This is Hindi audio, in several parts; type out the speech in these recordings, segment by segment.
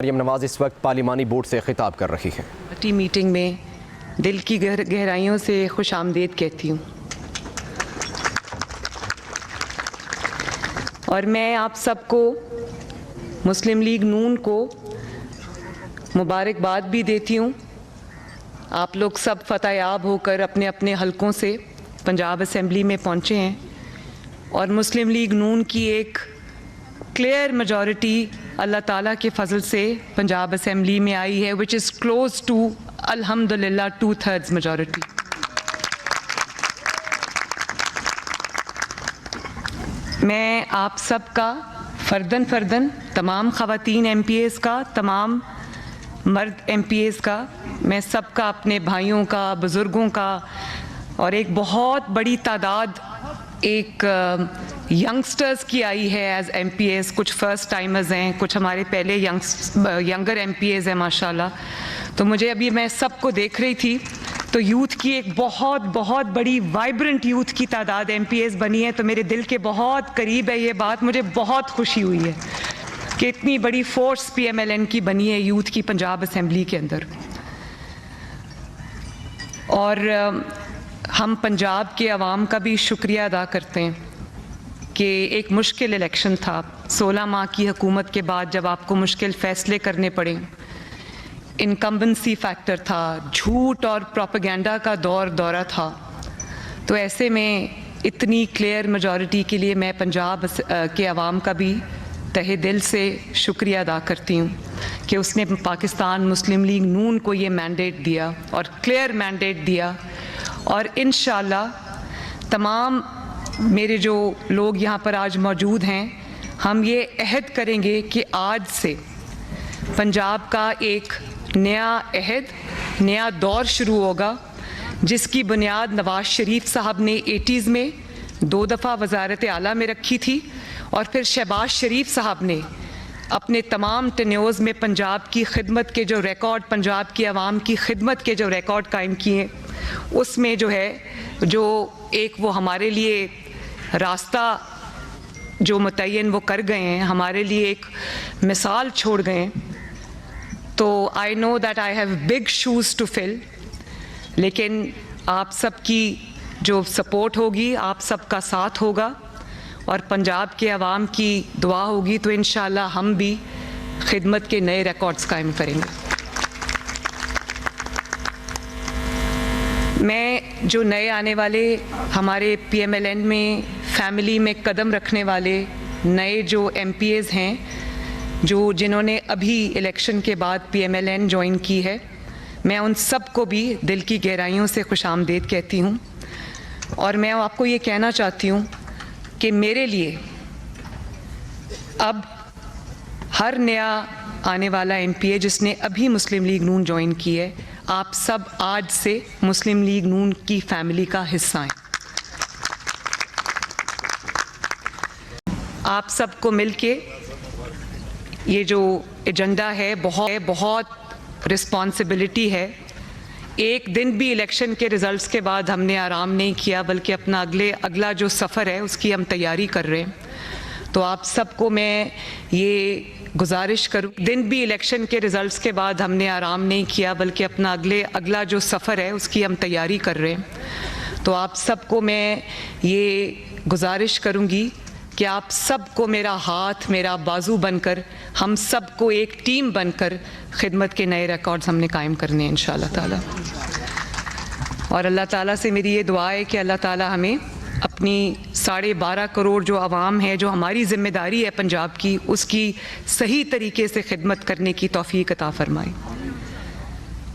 मरियम नवाज इस वक्त पार्लिमानी बोर्ड से खिताब कर रही हैं। पार्टी मीटिंग में दिल की गहराइयों से खुश आमदीद कहती हूँ और मैं आप सबको मुस्लिम लीग नून को मुबारकबाद भी देती हूँ। आप लोग सब फतेहयाब होकर अपने अपने हलकों से पंजाब असेंबली में पहुँचे हैं और मुस्लिम लीग नून की एक क्लियर मेजॉरिटी अल्लाह ताला के फजल से पंजाब असेंबली में आई है, विच इज़ क्लोज टू अल्हम्दुलिल्लाह 2/3 मेजॉरिटी। मैं आप सब का फ़र्दन तमाम ख़वातीन MPAs का, तमाम मर्द MPAs का, मैं सब का, अपने भाइयों का, बुज़ुर्गों का और एक बहुत बड़ी तादाद एक यंगस्टर्स की आई है एज MPAs। कुछ फ़र्स्ट टाइमर्स हैं, कुछ हमारे पहले यंगर MPAs हैं माशाल्लाह। तो मुझे अभी मैं सबको देख रही थी तो यूथ की एक बहुत बड़ी वाइब्रेंट यूथ की तादाद MPAs बनी है, तो मेरे दिल के बहुत करीब है ये बात। मुझे बहुत खुशी हुई है कि इतनी बड़ी फोर्स PMLN की बनी है यूथ की पंजाब असेंबली के अंदर। और हम पंजाब के अवाम का भी शुक्रिया अदा करते हैं कि एक मुश्किल इलेक्शन था, 16 माह की हुकूमत के बाद जब आपको मुश्किल फ़ैसले करने पड़े, इनकम्बेंसी फैक्टर था, झूठ और प्रोपेगेंडा का दौरा था, तो ऐसे में इतनी क्लियर मेजॉरिटी के लिए मैं पंजाब के अवाम का भी तहे दिल से शुक्रिया अदा करती हूँ कि उसने पाकिस्तान मुस्लिम लीग नून को ये मैंडेट दिया और क्लियर मैंडेट दिया। और इंशाअल्लाह तमाम मेरे जो लोग यहाँ पर आज मौजूद हैं, हम ये अहद करेंगे कि आज से पंजाब का एक नया अहद, नया दौर शुरू होगा, जिसकी बुनियाद नवाज शरीफ साहब ने 80s में 2 दफ़ा वज़ारत आला में रखी थी और फिर शहबाज शरीफ साहब ने अपने तमाम टेन्योर्स में पंजाब की खिदमत के जो रिकॉर्ड, पंजाब की आवाम की खिदमत के जो रिकॉर्ड कायम किए, उसमें जो है जो एक वो हमारे लिए रास्ता जो मुतय्यन वो कर गए हैं, हमारे लिए एक मिसाल छोड़ गए हैं। तो I know that I have big shoes to fill, लेकिन आप सबकी जो सपोर्ट होगी, आप सबका साथ होगा और पंजाब के अवाम की दुआ होगी, तो इंशाअल्लाह हम भी खिदमत के नए रिकॉर्ड्स कायम करेंगे। मैं जो नए आने वाले हमारे PMLN में फैमिली में कदम रखने वाले नए जो MPAs हैं, जो जिन्होंने अभी इलेक्शन के बाद PMLN ज्वाइन की है, मैं उन सब को भी दिल की गहराइयों से खुशामदीद कहती हूँ। और मैं आपको ये कहना चाहती हूँ कि मेरे लिए अब हर नया आने वाला MPA जिसने अभी मुस्लिम लीग नून ज्वाइन की है, आप सब आज से मुस्लिम लीग नून की फैमिली का हिस्सा हैं। आप सबको मिलके ये जो एजेंडा है, बहुत रिस्पॉन्सिबिलिटी है। एक दिन भी इलेक्शन के रिज़ल्ट्स के बाद हमने आराम नहीं किया, बल्कि अपना अगला जो सफ़र है उसकी हम तैयारी कर रहे हैं। तो आप सबको मैं ये गुजारिश करूँ, दिन भी इलेक्शन के रिज़ल्ट्स के बाद हमने आराम नहीं किया, बल्कि अपना अगला जो सफ़र है उसकी हम तैयारी कर रहे हैं। तो आप सबको मैं ये गुजारिश करूँगी कि आप सबको मेरा हाथ, मेरा बाजू बनकर, हम सबको एक टीम बनकर खिदमत के नए रिकॉर्ड्स हमने कायम करने हैं इंशाअल्लाह ताला। और अल्लाह ताला से मेरी ये दुआ है कि अल्लाह ताला हमें अपनी 12.5 करोड़ जो आवाम है, जो हमारी ज़िम्मेदारी है पंजाब की, उसकी सही तरीके से खिदमत करने की तौफीक अता फरमाए।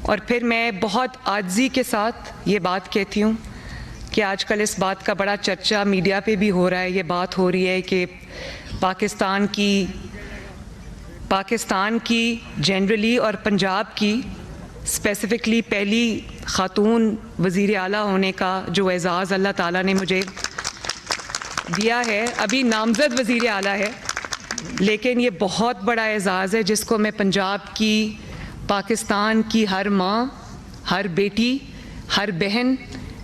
और फिर मैं बहुत आजिज़ी के साथ ये बात कहती हूँ कि आजकल इस बात का बड़ा चर्चा मीडिया पे भी हो रहा है, ये बात हो रही है कि पाकिस्तान की जनरली और पंजाब की स्पेसिफ़िकली पहली ख़ातून वज़ीर आला होने का जो एज़ाज़ अल्लाह ताला ने मुझे दिया है, अभी नामज़द वज़ीर आला है, लेकिन ये बहुत बड़ा एज़ाज़ है जिसको मैं पंजाब की, पाकिस्तान की हर माँ, हर बेटी, हर बहन,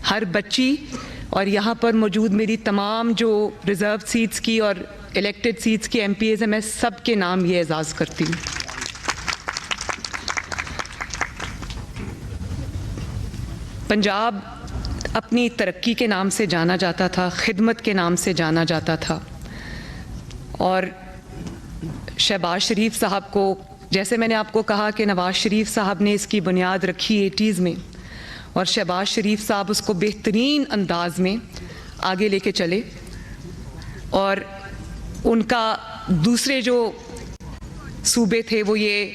हर बच्ची और यहाँ पर मौजूद मेरी तमाम जो रिज़र्व सीट्स की और इलेक्टेड सीट्स की MPAs हैं, मैं सब के नाम ये एज़ाज़ करती हूँ। पंजाब अपनी तरक्की के नाम से जाना जाता था, खिदमत के नाम से जाना जाता था। और शहबाज शरीफ साहब को, जैसे मैंने आपको कहा कि नवाज़ शरीफ साहब ने इसकी बुनियाद रखी 80s में, और शहबाज शरीफ साहब उसको बेहतरीन अंदाज में आगे लेके चले। और उनका दूसरे जो सूबे थे वो ये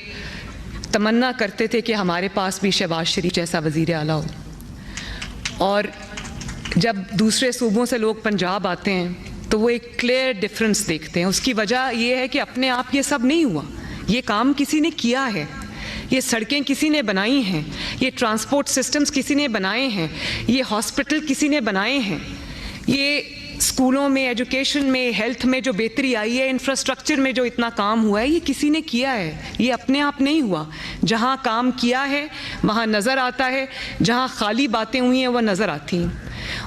तमन्ना करते थे कि हमारे पास भी शहबाज शरीफ जैसा वज़ीर आला हो। और जब दूसरे सूबों से लोग पंजाब आते हैं तो वो एक क्लियर डिफरेंस देखते हैं। उसकी वजह ये है कि अपने आप ये सब नहीं हुआ, ये काम किसी ने किया है, ये सड़कें किसी ने बनाई हैं, ये ट्रांसपोर्ट सिस्टम्स किसी ने बनाए हैं, ये हॉस्पिटल किसी ने बनाए हैं, ये स्कूलों में, एजुकेशन में, हेल्थ में जो बेहतरी आई है, इंफ्रास्ट्रक्चर में जो इतना काम हुआ है, ये किसी ने किया है, ये अपने आप नहीं हुआ। जहाँ काम किया है वहाँ नज़र आता है, जहाँ खाली बातें हुई हैं वह नज़र आती हैं।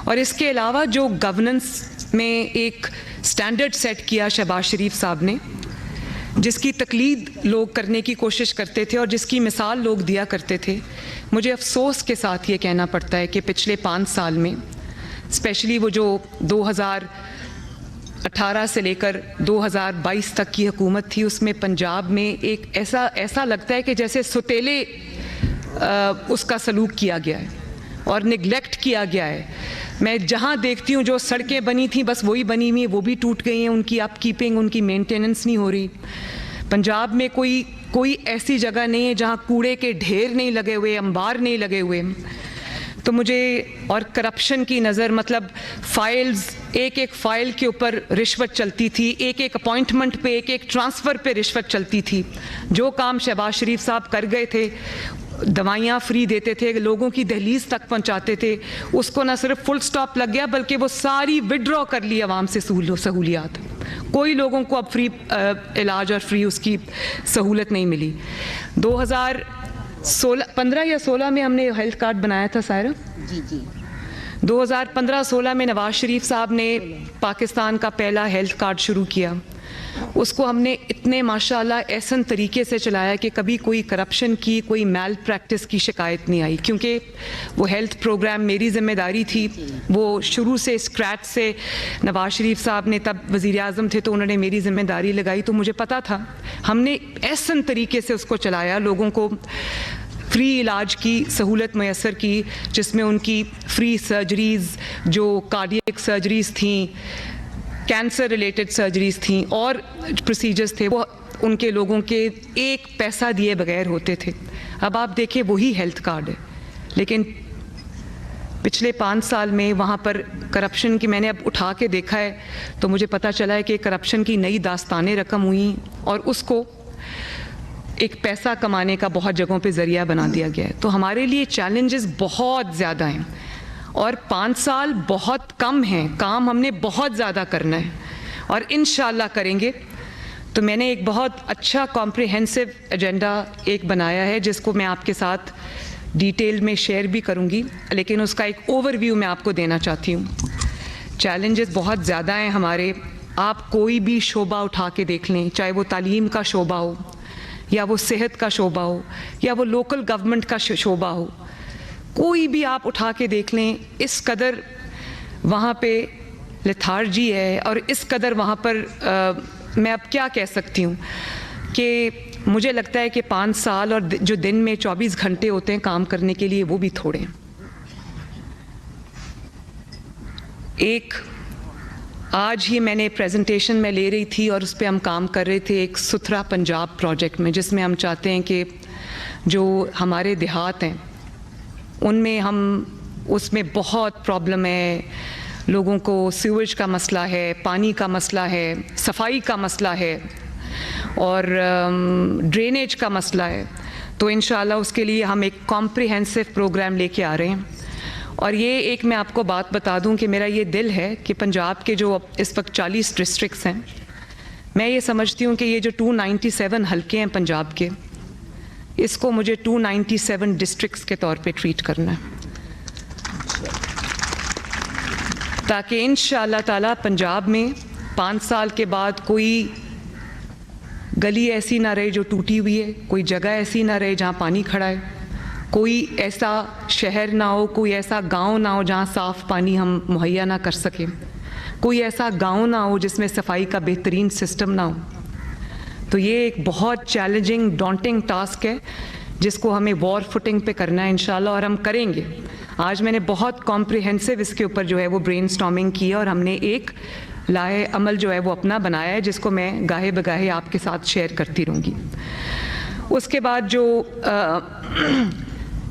और इसके अलावा जो गवर्नेंस में एक स्टैंडर्ड सेट किया शहबाज शरीफ साहब ने, जिसकी तकलीद लोग करने की कोशिश करते थे और जिसकी मिसाल लोग दिया करते थे, मुझे अफसोस के साथ ये कहना पड़ता है कि पिछले 5 साल में, स्पेशली वो जो 2018 से लेकर 2022 तक की हुकूमत थी, उसमें पंजाब में एक ऐसा लगता है कि जैसे सुतेले उसका सलूक किया गया है और निगलेक्ट किया गया है। मैं जहाँ देखती हूँ जो सड़कें बनी थी बस वही बनी हुई है, वो भी टूट गई हैं, उनकी अपकीपिंग, उनकी मेंटेनेंस नहीं हो रही। पंजाब में कोई ऐसी जगह नहीं है जहाँ कूड़े के ढेर नहीं लगे हुए, अंबार नहीं लगे हुए। तो मुझे, और करप्शन की नज़र, मतलब फाइल्स, एक एक फ़ाइल के ऊपर रिश्वत चलती थी, एक एक अपॉइंटमेंट पे, एक एक ट्रांसफ़र पे रिश्वत चलती थी। जो काम शहबाज शरीफ साहब कर गए थे, दवाइयाँ फ्री देते थे, लोगों की दहलीज तक पहुँचाते थे, उसको ना सिर्फ फुल स्टॉप लग गया बल्कि वो सारी विड्रॉ कर ली आवाम से सहूलियात। कोई लोगों को अब फ्री इलाज और फ्री उसकी सहूलत नहीं मिली। 2015 या 16 में हमने हेल्थ कार्ड बनाया था सायरा जी। 2015-16 में नवाज़ शरीफ साहब ने पाकिस्तान का पहला हेल्थ कार्ड शुरू किया। उसको हमने इतने माशाल्लाह एहसन तरीके से चलाया कि कभी कोई करप्शन की, कोई मैल प्रैक्टिस की शिकायत नहीं आई, क्योंकि वो हेल्थ प्रोग्राम मेरी ज़िम्मेदारी थी। वो शुरू से स्क्रैच से, नवाज़ शरीफ साहब ने तब वज़ीर आज़म थे तो उन्होंने मेरी ज़िम्मेदारी लगाई, तो मुझे पता था। हमने एहसन तरीके से उसको चलाया, लोगों को फ्री इलाज की सहूलत मैसर की, जिसमें उनकी फ्री सर्जरीज़, जो कार्डियक सर्जरीज़ थी, कैंसर रिलेटेड सर्जरीज़ थी और प्रोसीजर्स थे, वो उनके लोगों के एक पैसा दिए बगैर होते थे। अब आप देखें वही हेल्थ कार्ड है, लेकिन पिछले 5 साल में वहाँ पर करप्शन की, मैंने अब उठा के देखा है तो मुझे पता चला है कि करप्शन की नई दास्तानें रकम हुई और उसको एक पैसा कमाने का बहुत जगहों पे ज़रिया बना दिया गया है। तो हमारे लिए चैलेंजेस बहुत ज़्यादा हैं और 5 साल बहुत कम हैं, काम हमने बहुत ज़्यादा करना है और इंशाअल्लाह करेंगे। तो मैंने एक बहुत अच्छा कॉम्प्रिहेंसिव एजेंडा एक बनाया है, जिसको मैं आपके साथ डिटेल में शेयर भी करूंगी, लेकिन उसका एक ओवरव्यू मैं आपको देना चाहती हूँ। चैलेंजेस बहुत ज़्यादा हैं हमारे। आप कोई भी शोबा उठा के देख लें, चाहे वो तालीम का शोबा हो या वो सेहत का शोबा हो या वो लोकल गवर्नमेंट का शोबा हो, कोई भी आप उठा के देख लें, इस कदर वहाँ पे लेथार्जी है और इस कदर वहाँ पर मैं अब क्या कह सकती हूँ कि मुझे लगता है कि 5 साल और जो दिन में 24 घंटे होते हैं काम करने के लिए, वो भी थोड़े हैं। एक आज ही मैंने प्रेजेंटेशन में ले रही थी और उस पर हम काम कर रहे थे, एक सुथरा पंजाब प्रोजेक्ट में, जिसमें हम चाहते हैं कि जो हमारे देहात हैं उनमें उसमें बहुत प्रॉब्लम है, लोगों को सीवेज का मसला है, पानी का मसला है, सफाई का मसला है और ड्रेनेज का मसला है। तो इंशाअल्लाह उसके लिए हम एक कॉम्प्रिहेंसिव प्रोग्राम लेके आ रहे हैं। और ये एक मैं आपको बात बता दूं कि मेरा ये दिल है कि पंजाब के जो इस वक्त 40 डिस्ट्रिक्ट्स हैं, मैं ये समझती हूँ कि ये जो 297 हलके हैं पंजाब के, इसको मुझे 297 डिस्ट्रिक्ट्स के तौर पे ट्रीट करना है, ताकि इंशाअल्लाह ताला पंजाब में 5 साल के बाद कोई गली ऐसी ना रहे जो टूटी हुई है, कोई जगह ऐसी ना रहे जहाँ पानी खड़ा है, कोई ऐसा शहर ना हो, कोई ऐसा गांव ना हो जहां साफ़ पानी हम मुहैया ना कर सकें, कोई ऐसा गांव ना हो जिसमें सफाई का बेहतरीन सिस्टम ना हो। तो ये एक बहुत चैलेंजिंग डॉन्टिंग टास्क है जिसको हमें वॉर फुटिंग पे करना है इंशाल्लाह, और हम करेंगे। आज मैंने बहुत कॉम्प्रिहेंसिव इसके ऊपर जो है वो ब्रेनस्टॉर्मिंग की है और हमने एक लाहे अमल जो है वो अपना बनाया है जिसको मैं गाहे बगाहे आपके साथ शेयर करती रहूँगी। उसके बाद जो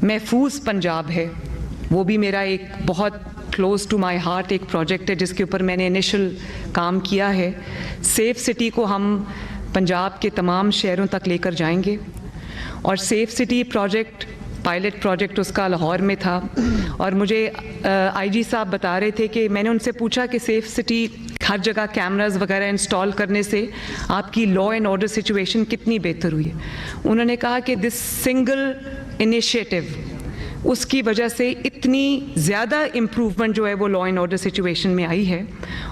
महफूज पंजाब है वो भी मेरा एक बहुत क्लोज टू माय हार्ट एक प्रोजेक्ट है जिसके ऊपर मैंने इनिशियल काम किया है। सेफ़ सिटी को हम पंजाब के तमाम शहरों तक लेकर जाएंगे और safe city project pilot project उसका लाहौर में था और मुझे आईजी साहब बता रहे थे कि मैंने उनसे पूछा कि सेफ़ सिटी हर जगह कैमरास वगैरह इंस्टॉल करने से आपकी लॉ एंड ऑर्डर सिचुएशन कितनी बेहतर हुई है। उन्होंने कहा कि दिस सिंगल इनिशिएटिव उसकी वजह से इतनी ज़्यादा इम्प्रूवमेंट जो है वो लॉ एंड ऑर्डर सिचुएशन में आई है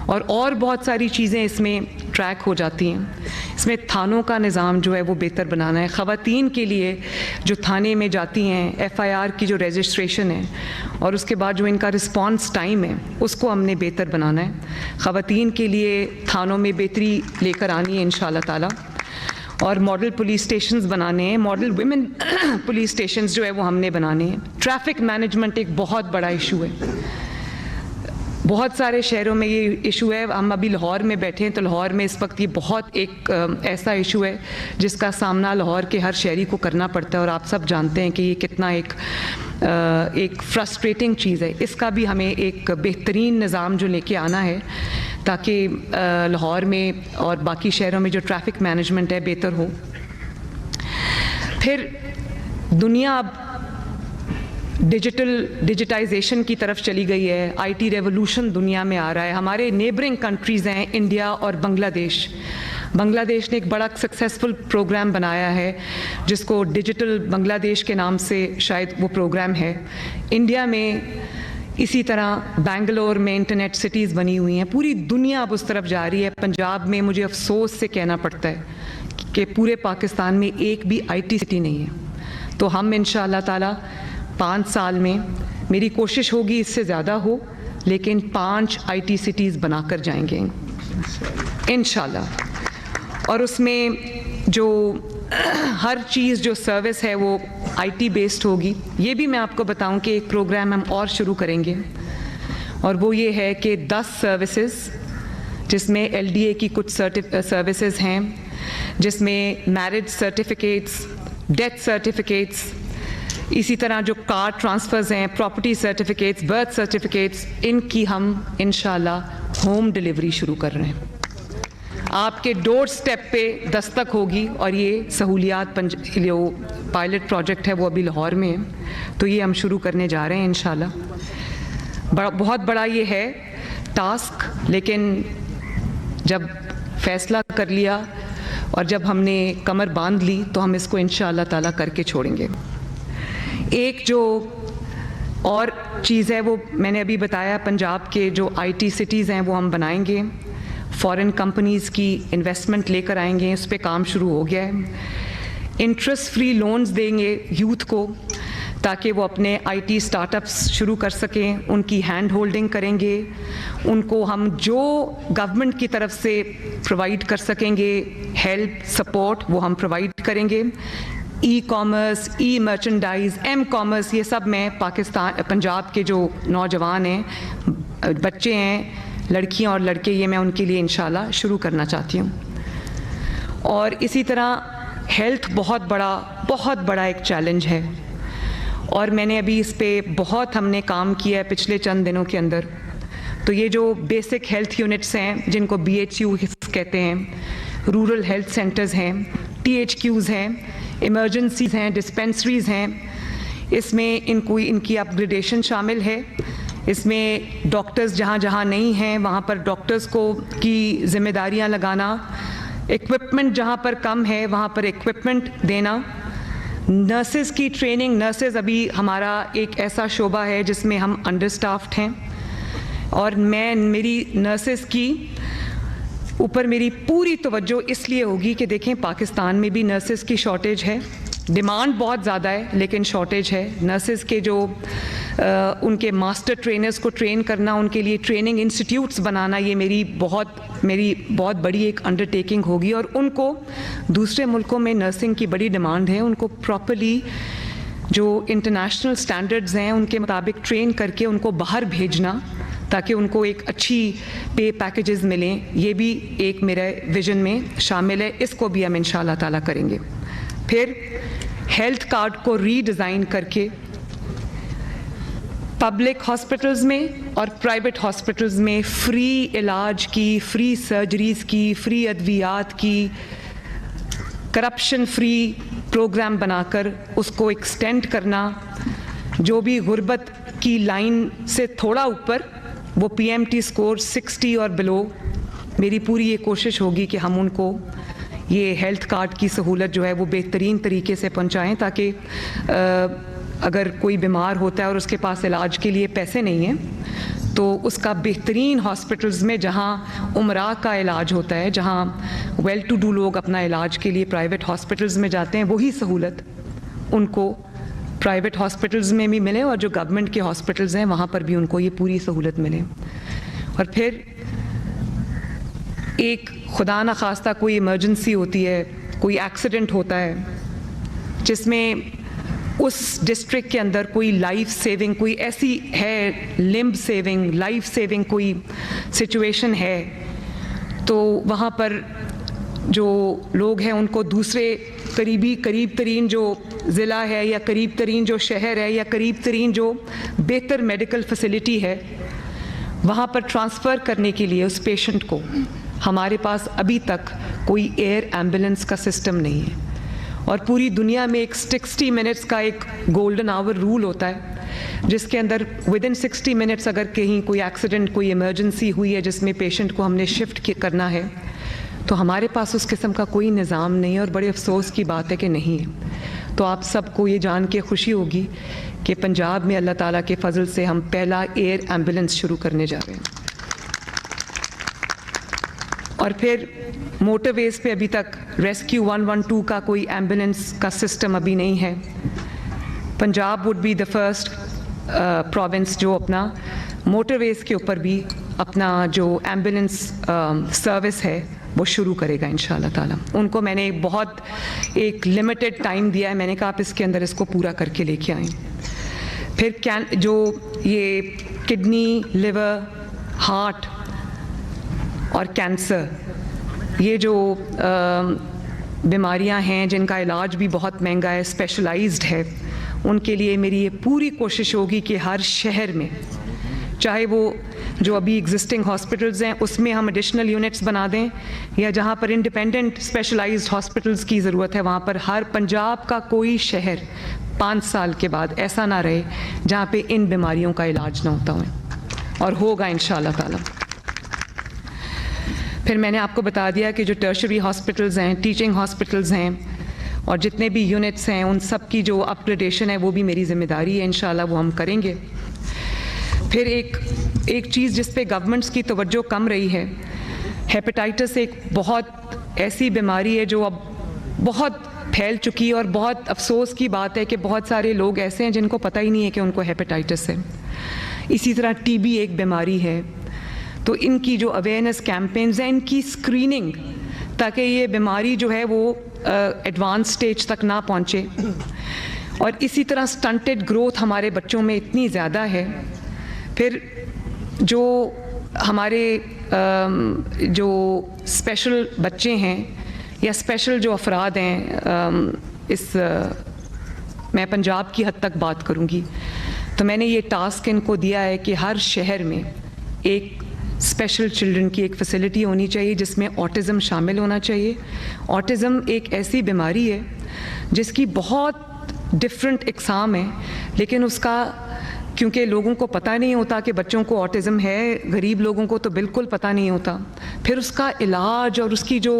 और बहुत सारी चीज़ें इसमें ट्रैक हो जाती हैं। इसमें थानों का निज़ाम जो है वो बेहतर बनाना है। ख़वातीन के लिए जो थाने में जाती हैं FIR की जो रजिस्ट्रेशन है और उसके बाद जो इनका रिस्पॉन्स टाइम है उसको हमने बेहतर बनाना है। ख़वातीन के लिए थानों में बेहतरी लेकर आनी है इंशाअल्लाह ताला और मॉडल पुलिस स्टेशंस बनाने हैं, मॉडल वुमेन पुलिस स्टेशंस जो है वो हमने बनाने हैं। ट्रैफिक मैनेजमेंट एक बहुत बड़ा इशू है, बहुत सारे शहरों में ये इशू है। हम अभी लाहौर में बैठे हैं तो लाहौर में इस वक्त ये बहुत एक ऐसा इशू है जिसका सामना लाहौर के हर शहरी को करना पड़ता है और आप सब जानते हैं कि ये कितना एक फ्रस्ट्रेटिंग चीज़ है। इसका भी हमें एक बेहतरीन निज़ाम जो लेके आना है ताकि लाहौर में और बाकी शहरों में जो ट्रैफिक मैनेजमेंट है बेहतर हो। फिर दुनिया अब डिजिटाइजेशन की तरफ चली गई है, IT रेवोल्यूशन दुनिया में आ रहा है। हमारे नेबरिंग कंट्रीज़ हैं इंडिया और बांग्लादेश। बांग्लादेश ने एक बड़ा सक्सेसफुल प्रोग्राम बनाया है जिसको डिजिटल बांग्लादेश के नाम से शायद वो प्रोग्राम है। इंडिया में इसी तरह बेंगलोर में इंटरनेट सिटीज़ बनी हुई हैं। पूरी दुनिया अब उस तरफ जा रही है। पंजाब में मुझे अफसोस से कहना पड़ता है कि पूरे पाकिस्तान में एक भी IT सिटी नहीं है। तो हम इंशाअल्लाह ताला 5 साल में, मेरी कोशिश होगी इससे ज़्यादा हो, लेकिन 5 IT सिटीज़ बनाकर जाएंगे इंशाअल्लाह। और उसमें जो हर चीज़ जो सर्विस है वो IT बेस्ड होगी। ये भी मैं आपको बताऊं कि एक प्रोग्राम हम और शुरू करेंगे और वो ये है कि 10 सर्विसेज जिसमें LDA की कुछ सर्विसेज हैं, जिसमें मैरिज सर्टिफिकेट्स, डेथ सर्टिफिकेट्स, इसी तरह जो कार ट्रांसफ़र्स हैं, प्रॉपर्टी सर्टिफिकेट्स, बर्थ सर्टिफिकेट्स, इनकी हम इंशाल्लाह होम डिलीवरी शुरू कर रहे हैं। आपके डोर स्टेप पे दस्तक होगी और ये सहूलियात जो पायलट प्रोजेक्ट है वो अभी लाहौर में है, तो ये हम शुरू करने जा रहे हैं इंशाल्लाह। बहुत बड़ा ये है टास्क, लेकिन जब फैसला कर लिया और जब हमने कमर बांध ली तो हम इसको इंशाअल्लाह ताला करके छोड़ेंगे। एक जो और चीज़ है वो मैंने अभी बताया, पंजाब के जो IT सिटीज़ हैं वो हम बनाएंगे, फॉरेन कंपनीज़ की इन्वेस्टमेंट लेकर आएंगे, इस पे काम शुरू हो गया है। इंटरेस्ट फ्री लोन्स देंगे यूथ को ताकि वो अपने IT स्टार्टअप्स शुरू कर सकें, उनकी हैंड होल्डिंग करेंगे, उनको हम जो गवर्नमेंट की तरफ से प्रोवाइड कर सकेंगे हेल्प सपोर्ट वो हम प्रोवाइड करेंगे। E-कॉमर्स, मर्चेंडाइज, M-कॉमर्स, ये सब मैं पंजाब के जो नौजवान हैं, बच्चे हैं, लड़कियां और लड़के, ये मैं उनके लिए इंशाल्लाह शुरू करना चाहती हूँ। और इसी तरह हेल्थ बहुत बड़ा एक चैलेंज है और मैंने अभी इस पे बहुत हमने काम किया है पिछले चंद दिनों के अंदर। तो ये जो बेसिक हेल्थ यूनिट्स हैं जिनको BHU कहते हैं, रूरल हेल्थ सेंटर्स हैं, THQs हैं, इमरजेंसीज हैं, डिस्पेंसरीज हैं, इसमें इनकी अपग्रेडेशन शामिल है। इसमें डॉक्टर्स जहाँ जहाँ नहीं हैं वहाँ पर डॉक्टर्स को की जिम्मेदारियाँ लगाना, इक्विपमेंट जहाँ पर कम है वहाँ पर इक्विपमेंट देना, नर्सेज़ की ट्रेनिंग। नर्सेज़ अभी हमारा एक ऐसा शोबा है जिसमें हम अंडर स्टाफ्ड हैं और मेरी नर्सेज़ की ऊपर मेरी पूरी तवज्जो इसलिए होगी कि देखें पाकिस्तान में भी नर्सेज़ की शॉर्टेज है डिमांड बहुत ज़्यादा है लेकिन शॉर्टेज है। नर्सेज़ के जो उनके मास्टर ट्रेनर्स को ट्रेन करना, उनके लिए ट्रेनिंग इंस्टीट्यूट्स बनाना, ये मेरी बहुत बड़ी एक अंडरटेकिंग होगी। और उनको दूसरे मुल्कों में नर्सिंग की बड़ी डिमांड है, उनको प्रॉपरली जो इंटरनेशनल स्टैंडर्ड्स हैं उनके मुताबिक ट्रेन करके उनको बाहर भेजना ताकि उनको एक अच्छी पे पैकेजेस मिलें। ये भी एक मेरे विज़न में शामिल है, इसको भी हम इंशाअल्लाह ताला करेंगे। फिर हेल्थ कार्ड को रीडिज़ाइन करके पब्लिक हॉस्पिटल्स में और प्राइवेट हॉस्पिटल्स में फ्री इलाज की, फ्री सर्जरीज़ की, फ्री अद्वियात की, करप्शन फ्री प्रोग्राम बनाकर उसको एक्सटेंड करना। जो भी गुर्बत की लाइन से थोड़ा ऊपर, वो PMT स्कोर 60 और बिलो, मेरी पूरी ये कोशिश होगी कि हम उनको ये हेल्थ कार्ड की सहूलत जो है वो बेहतरीन तरीके से पहुंचाएं ताकि अगर कोई बीमार होता है और उसके पास इलाज के लिए पैसे नहीं हैं तो उसका बेहतरीन हॉस्पिटल्स में जहां उमरा का इलाज होता है, जहां वेल टू डू लोग अपना इलाज के लिए प्राइवेट हॉस्पिटल्स में जाते हैं, वही सहूलत उनको प्राइवेट हॉस्पिटल्स में भी मिले और जो गवर्नमेंट के हॉस्पिटल्स हैं वहाँ पर भी उनको ये पूरी सहूलत मिले। और फिर एक खुदा न खास्ता कोई इमरजेंसी होती है, कोई एक्सीडेंट होता है जिसमें उस डिस्ट्रिक्ट के अंदर कोई लाइफ सेविंग, कोई ऐसी है लिम्ब सेविंग, लाइफ सेविंग कोई सिचुएशन है, तो वहाँ पर जो लोग हैं उनको दूसरे करीब तरीन जो ज़िला है या करीब तरीन जो शहर है या करीब तरीन जो बेहतर मेडिकल फैसिलिटी है वहाँ पर ट्रांसफ़र करने के लिए उस पेशेंट को हमारे पास अभी तक कोई एयर एम्बुलेंस का सिस्टम नहीं है। और पूरी दुनिया में एक 60 मिनट्स का एक गोल्डन आवर रूल होता है जिसके अंदर विदिन 60 मिनट्स अगर कहीं कोई एक्सीडेंट, कोई इमरजेंसी हुई है जिसमें पेशेंट को हमने शिफ्ट करना है, तो हमारे पास उस किस्म का कोई निज़ाम नहीं है और बड़े अफसोस की बात है कि नहीं है। तो आप सबको ये जान के खुशी होगी कि पंजाब में अल्लाह ताला के फजल से हम पहला एयर एम्बुलेंस शुरू करने जा रहे हैं। और फिर मोटरवेज़ पे अभी तक रेस्क्यू 112 का कोई एम्बुलेंस का सिस्टम अभी नहीं है। Punjab would be the first province जो अपना मोटरवेज़ के ऊपर भी अपना जो एम्बुलेंस सर्विस है वो शुरू करेगा इंशाअल्लाह ताला। उनको मैंने एक लिमिटेड टाइम दिया है, मैंने कहा आप इसके अंदर इसको पूरा करके लेके आएँ। फिर जो ये किडनी, लिवर, हार्ट और कैंसर, ये जो बीमारियां हैं जिनका इलाज भी बहुत महंगा है, स्पेशलाइज्ड है, उनके लिए मेरी ये पूरी कोशिश होगी कि हर शहर में, चाहे वो जो अभी एग्जिस्टिंग हॉस्पिटल्स हैं उसमें हम एडिशनल यूनिट्स बना दें या जहाँ पर इंडिपेंडेंट स्पेशलाइज्ड हॉस्पिटल्स की ज़रूरत है वहाँ पर हर पंजाब का कोई शहर 5 साल के बाद ऐसा ना रहे जहाँ पे इन बीमारियों का इलाज ना होता हो, और होगा इंशाअल्लाह ताला। फिर मैंने आपको बता दिया कि जो टर्शरी हॉस्पिटल्स हैं, टीचिंग हॉस्पिटल्स हैं और जितने भी यूनिट्स हैं उन सब की जो अपग्रेडेशन है वो भी मेरी ज़िम्मेदारी है, इंशाअल्लाह वो हम करेंगे। फिर एक चीज़ जिस पे गवर्नमेंट्स की तवज्जो कम रही है, हेपेटाइटिस एक बहुत ऐसी बीमारी है जो अब बहुत फैल चुकी है और बहुत अफसोस की बात है कि बहुत सारे लोग ऐसे हैं जिनको पता ही नहीं है कि उनको हेपेटाइटिस है। इसी तरह टीबी एक बीमारी है, तो इनकी जो अवेयरनेस कैंपेन्स हैं, इनकी स्क्रीनिंग, ताकि ये बीमारी जो है वो एडवांस स्टेज तक ना पहुँचे। और इसी तरह स्टंटेड ग्रोथ हमारे बच्चों में इतनी ज़्यादा है। फिर जो हमारे जो स्पेशल बच्चे हैं या स्पेशल जो अफराद हैं, मैं पंजाब की हद तक बात करूँगी, तो मैंने ये टास्क इनको दिया है कि हर शहर में एक स्पेशल चिल्ड्रन की एक फैसिलिटी होनी चाहिए जिसमें ऑटिज़म शामिल होना चाहिए। ऑटिज़म एक ऐसी बीमारी है जिसकी बहुत डिफरेंट इकसाम है, लेकिन उसका क्योंकि लोगों को पता नहीं होता कि बच्चों को ऑटिज़म है, गरीब लोगों को तो बिल्कुल पता नहीं होता। फिर उसका इलाज और उसकी जो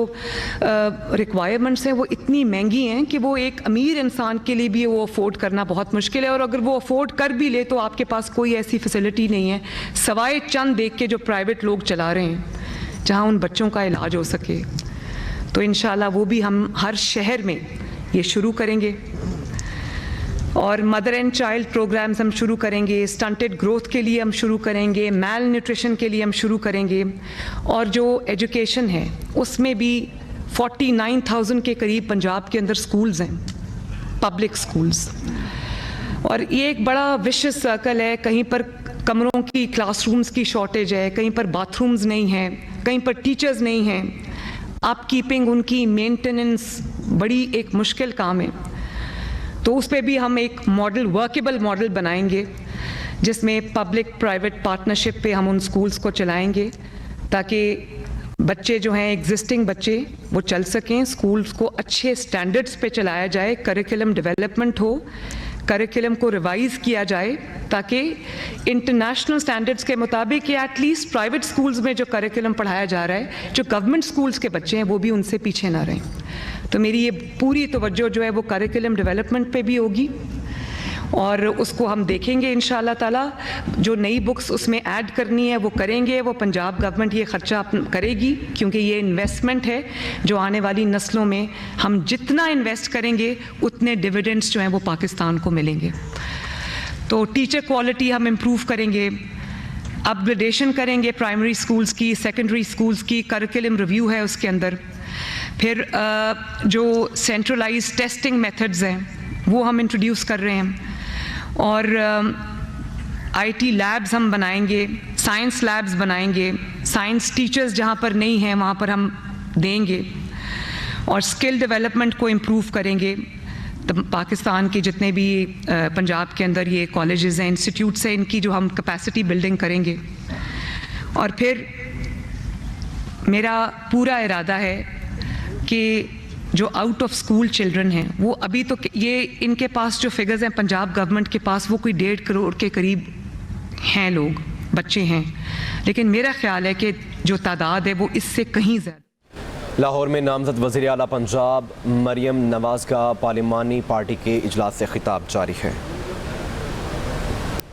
रिक्वायरमेंट्स हैं वो इतनी महंगी हैं कि वो एक अमीर इंसान के लिए भी वो अफोर्ड करना बहुत मुश्किल है। और अगर वो अफोर्ड कर भी ले तो आपके पास कोई ऐसी फैसिलिटी नहीं है सवाए चंद देख के जो प्राइवेट लोग चला रहे हैं जहाँ उन बच्चों का इलाज हो सके। तो इंशाल्लाह वो भी हम हर शहर में ये शुरू करेंगे। और मदर एंड चाइल्ड प्रोग्राम्स हम शुरू करेंगे, स्टंटेड ग्रोथ के लिए हम शुरू करेंगे, मैल न्यूट्रिशन के लिए हम शुरू करेंगे, और जो एजुकेशन है उसमें भी 49,000 के करीब पंजाब के अंदर स्कूल्स हैं, पब्लिक स्कूल्स। और ये एक बड़ा विशियस सर्कल है, कहीं पर कमरों की, क्लासरूम्स की शॉर्टेज है, कहीं पर बाथरूम्स नहीं हैं, कहीं पर टीचर्स नहीं हैं, अपकीपिंग, उनकी मेंटेनेंस बड़ी एक मुश्किल काम है। तो उस पर भी हम एक मॉडल, वर्केबल मॉडल बनाएंगे जिसमें पब्लिक प्राइवेट पार्टनरशिप पे हम उन स्कूल्स को चलाएंगे ताकि बच्चे जो हैं, एग्जिस्टिंग बच्चे, वो चल सकें, स्कूल्स को अच्छे स्टैंडर्ड्स पे चलाया जाए, करिकुलम डेवलपमेंट हो, करिकुलम को रिवाइज़ किया जाए ताकि इंटरनेशनल स्टैंडर्ड्स के मुताबिक या एटलीस्ट प्राइवेट स्कूल्स में जो करिकुलम पढ़ाया जा रहा है, जो गवर्नमेंट स्कूल्स के बच्चे हैं वो भी उनसे पीछे ना रहें। तो मेरी ये पूरी तवज्जो जो है वो करिकुलम डेवलपमेंट पे भी होगी, और उसको हम देखेंगे इंशाअल्लाह ताला। जो नई बुक्स उसमें ऐड करनी है वो करेंगे, वो पंजाब गवर्नमेंट ये ख़र्चा करेगी, क्योंकि ये इन्वेस्टमेंट है जो आने वाली नस्लों में हम जितना इन्वेस्ट करेंगे उतने डिविडेंड्स जो हैं वो पाकिस्तान को मिलेंगे। तो टीचर क्वालिटी हम इम्प्रूव करेंगे, अपग्रेडेशन करेंगे प्राइमरी स्कूल्स की, सेकेंडरी स्कूल्स की, करिकुलम रिव्यू है उसके अंदर। फिर जो सेंट्रलाइज्ड टेस्टिंग मेथड्स हैं वो हम इंट्रोड्यूस कर रहे हैं, और आईटी लैब्स हम बनाएंगे, साइंस लैब्स बनाएंगे, साइंस टीचर्स जहाँ पर नहीं हैं वहाँ पर हम देंगे, और स्किल डेवलपमेंट को इम्प्रूव करेंगे। तो पाकिस्तान के जितने भी पंजाब के अंदर ये कॉलेजेस हैं, इंस्टीट्यूट्स हैं, इनकी जो हम कैपेसिटी बिल्डिंग करेंगे। और फिर मेरा पूरा इरादा है कि जो आउट ऑफ स्कूल चिल्ड्रन हैं वो अभी तो ये इनके पास जो फिगर्स हैं पंजाब गवर्नमेंट के पास, वो कोई 1.5 करोड़ के करीब हैं लोग, बच्चे हैं, लेकिन मेरा ख्याल है कि जो तादाद है वो इससे कहीं ज़्यादा। लाहौर में नामजद वज़ीर आला पंजाब मरियम नवाज़ का पार्लिमानी पार्टी के इजलास से खिताब जारी है।